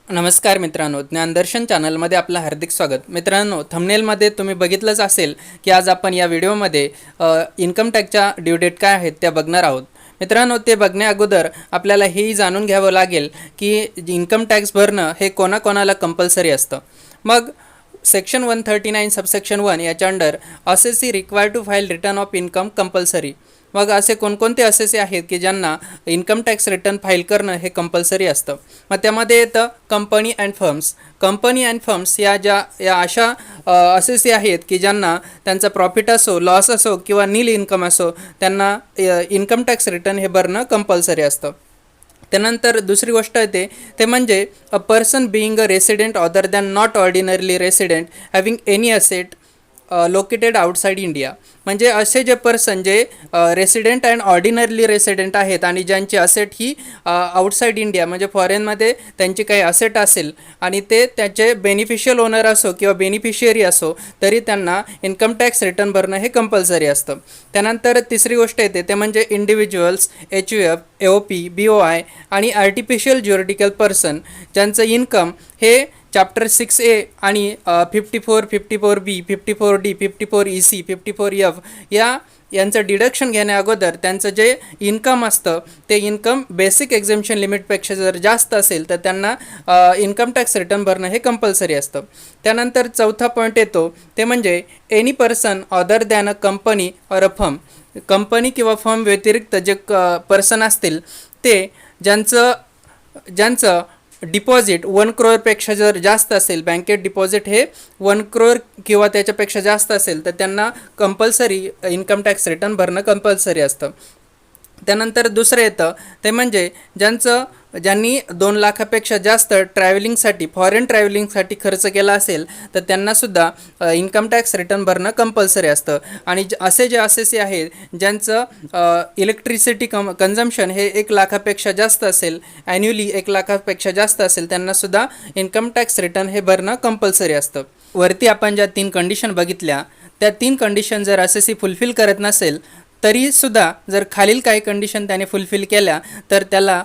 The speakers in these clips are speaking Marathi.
नमस्कार मित्रांनो, ज्ञानदर्शन चॅनलमध्ये आपलं हार्दिक स्वागत. मित्रांनो, थंबनेलमध्ये तुम्ही बघितलंच असेल की आज आपण या व्हिडिओमध्ये इन्कम टॅक्सच्या ड्यू डेट काय आहेत त्या बघणार आहोत. मित्रांनो, ते बघण्या अगोदर आपल्याला हेही जाणून घ्यावं लागेल की इन्कम टॅक्स भरणं हे कोणाकोणाला कंपल्सरी असतं. मग सेक्शन 139 सबसेक्शन 1 याच्या under assessee required to file return of income compulsory. मग असे कोणकोणते असेसी आहेत की ज्यांना इन्कम टॅक्स रिटर्न फाईल करणं हे कंपल्सरी असतं. मग त्यामध्ये येतं company and firms. Company and firms या अशा असेसी आहेत की ज्यांना त्यांचा प्रॉफिट असो, लॉस असो किंवा नील इन्कम असो, त्यांना इन्कम टॅक्स रिटर्न हे भरणं कंपल्सरी असतं. त्यानंतर दुसरी गोष्ट येते ते म्हणजे a person being a resident other than not ordinarily resident having any asset located outside India. म्हणजे असे जे पर्सन जे रेसिडेंट अँड ऑर्डिनरली रेसिडेंट आहेत आणि ज्यांची असेट ही आउटसाईड इंडिया म्हणजे फॉरेनमध्ये त्यांची काही असेट असेल आणि ते त्याचे बेनिफिशियल ओनर असो किंवा बेनिफिशियरी असो तरी त्यांना इन्कम टॅक्स रिटर्न भरणं हे कंपल्सरी असतं. त्यानंतर तिसरी गोष्ट येते ते म्हणजे इंडिव्हिज्युअल्स, HUF, AOP, BOI आणि आर्टिफिशियल ज्युरिडिकल पर्सन ज्यांचं इन्कम हे चॅप्टर 6A आणि 54, 54B, 54D, 54EC, 54F यांचं डिडक्शन घेण्या अगोदर त्यांचं जे इन्कम असतं ते इन्कम बेसिक एक्झेम्पशन लिमिटपेक्षा जर जास्त असेल तर त्यांना इन्कम टॅक्स रिटर्न भरणं हे कंपल्सरी असतं. त्यानंतर चौथा पॉईंट येतो ते म्हणजे any person other than a company or a firm. Company किंवा फर्म व्यतिरिक्त जे पर्सन असतील ते ज्यांचं डिपॉझिट 1 crore जर जास्त असेल, बँकेत डिपॉझिट हे 1 crore किंवा त्याच्यापेक्षा जास्त असेल तर त्यांना कंपल्सरी इन्कम टॅक्स रिटर्न भरणं कंपल्सरी असतं. त्यानंतर दुसरं येतं ते म्हणजे ज्यांनी 2 लाखापेक्षा जास्त ट्रॅव्हलिंगसाठी फॉरेन ट्रॅव्हलिंगसाठी खर्च केला असेल तर त्यांनासुद्धा इन्कम टॅक्स रिटर्न भरणं कंपल्सरी असतं. आणि असे जे असेसी आहेत ज्यांचं इलेक्ट्रिसिटी कन्झम्पशन हे 1 लाखापेक्षा जास्त असेल, ॲन्युअली 1 लाखापेक्षा जास्त असेल, त्यांनासुद्धा इन्कम टॅक्स रिटर्न हे भरणं कंपल्सरी असतं. वरती आपण ज्या 3 कंडिशन बघितल्या त्या 3 कंडिशन जर असेसी फुलफिल करत नसेल तरीसुद्धा जर खालील काही कंडिशन त्याने फुलफिल केल्या तर त्याला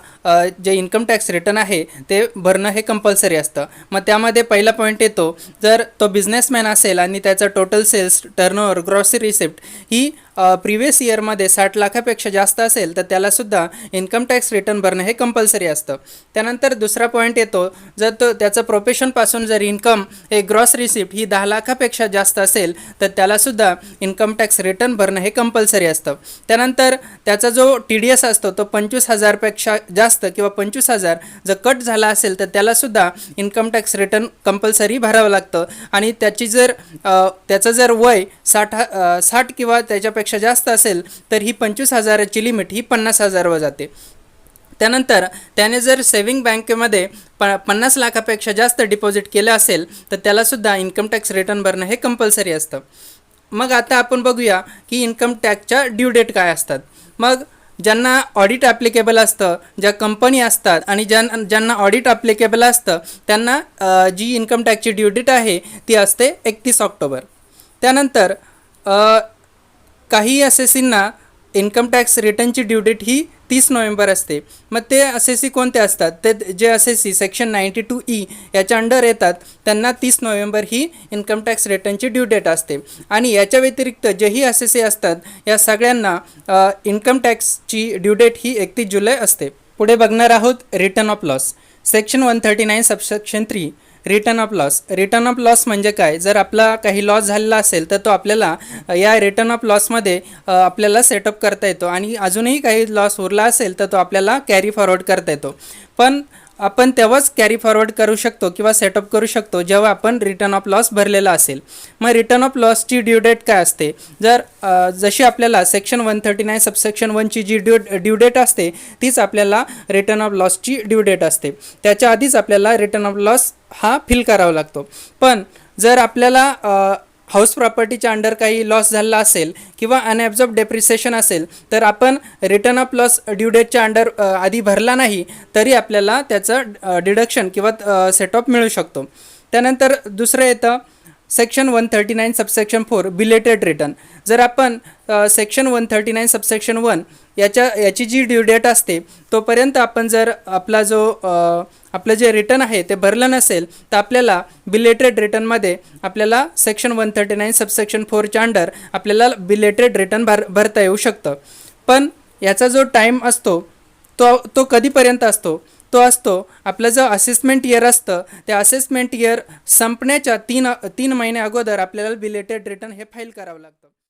जे इन्कम टॅक्स रिटर्न आहे ते भरणं हे कंपल्सरी असतं. मग त्यामध्ये पहिला पॉईंट येतो जर तो बिझनेसमॅन असेल आणि त्याचा total sales, turnover, grocery receipt ही प्रिव्हियस इयरमध्ये 60 लाखापेक्षा जास्त असेल तर त्यालासुद्धा इन्कम टॅक्स रिटर्न भरणं हे कंपल्सरी असतं. त्यानंतर दुसरा पॉईंट येतो जर त्याचं प्रोफेशनपासून जर इन्कम हे ग्रॉस रिसिप्ट ही 10 लाखापेक्षा जास्त असेल तर त्यालासुद्धा इन्कम टॅक्स रिटर्न भरणं हे कंपल्सरी असतं. त्यानंतर त्याचा जो TDS असतो तो 25,000पेक्षा जास्त किंवा 25,000 जर कट झाला असेल तर त्यालासुद्धा इन्कम टॅक्स रिटर्न कंपल्सरी भरावं लागतं. आणि त्याचं जर वय 60 किंवा त्याच्यापेक्षा जास्त असेल तर ही 25,000ची लिमिट ही 50,000वर जाते. त्यानंतर त्याने जर सेव्हिंग बँकेमध्ये 50 लाखापेक्षा जास्त डिपॉझिट केलं असेल तर त्यालासुद्धा इन्कम टॅक्स रिटर्न भरणं हे कंपल्सरी असतं. मग आता आपण बघूया की इन्कम टॅक्सच्या ड्यू डेट काय असतात. मग ज्यांना ऑडिट ॲप्लिकेबल असतं, ज्या कंपनी असतात आणि ज्यांना ऑडिट ॲप्लिकेबल असतं त्यांना जी इन्कम टॅक्सची ड्यू डेट आहे ती असते 31 ऑक्टोबर. त्यानंतर काही असेसींना इन्कम टॅक्स रिटर्नची ड्यू डेट ही 30 नोव्हेंबर असते. मग ते असेसी कोणते असतात ते जे असेसी सेक्शन 92E याच्या अंडर येतात त्यांना 30 नोव्हेंबर ही इन्कम टॅक्स रिटर्नची ड्यू डेट असते. आणि याच्या व्यतिरिक्त जेही असेसी असतात या सगळ्यांना इन्कम टॅक्सची ड्यू डेट ही 31 जुलै असते. पुढे बघणार आहोत return of loss. Section 139 subsection 3 return of loss. Return of loss म्हणजे काय? जर आपला काही लॉस झालेला असेल तर तो आपल्याला या रिटर्न ऑफ लॉसमध्ये आपल्याला सेटअप करता येतो आणि अजूनही काही लॉस उरला असेल तर तो आपल्याला कॅरी फॉरवर्ड करता येतो. पण आपण तेव्हाच कॅरी फॉरवर्ड करू शकतो किंवा सेटअप करू शकतो जेव्हा आपण रिटर्न ऑफ लॉस भरलेला असेल. मग रिटर्न ऑफ लॉसची ड्यू डेट काय असते? जशी आपल्याला सेक्शन 139 सबसेक्शन 1ची जी ड्यू डेट असते तीच आपल्याला रिटर्न ऑफ लॉसची ड्यू डेट असते. त्याच्या आधीच आपल्याला रिटर्न ऑफ लॉस हा फिल करावा लागतो. पण जर आपल्याला हाऊस प्रॉपर्टीच्या अंडर काही लॉस झाला असेल किंवा अनॲब्झॉर्ब डेप्रिसिएशन असेल तर आपण रिटर्न ऑफ लॉस ड्यू डेटच्या अंडर आधी भरला नाही तरी आपल्याला त्याचं डिडक्शन किंवा सेटअप मिळू शकतो. त्यानंतर दुसरं येतं सेक्शन 139 सबसेक्शन 4 बिलेटेड रिटर्न. जर आपण सेक्शन 139 सबसेक्शन 1 याची जी ड्यू डेट असते तोपर्यंत आपण जर आपला जो आपलं जे रिटर्न आहे ते भरलं नसेल तर आपल्याला बिलेटेड रिटर्नमध्ये आपल्याला सेक्शन 139 सबसेक्शन 4च्या अंडर आपल्याला बिलेटेड रिटर्न भरता येऊ शकतं. पण याचा जो टाईम असतो तो कधीपर्यंत असतो? तो असतो आपलं जो असेसमेंट इयर असतं त्या असेसमेंट इयर संपण्याच्या तीन महिने अगोदर आपल्याला बिलेटेड रिटर्न हे फाईल करावं लागतं.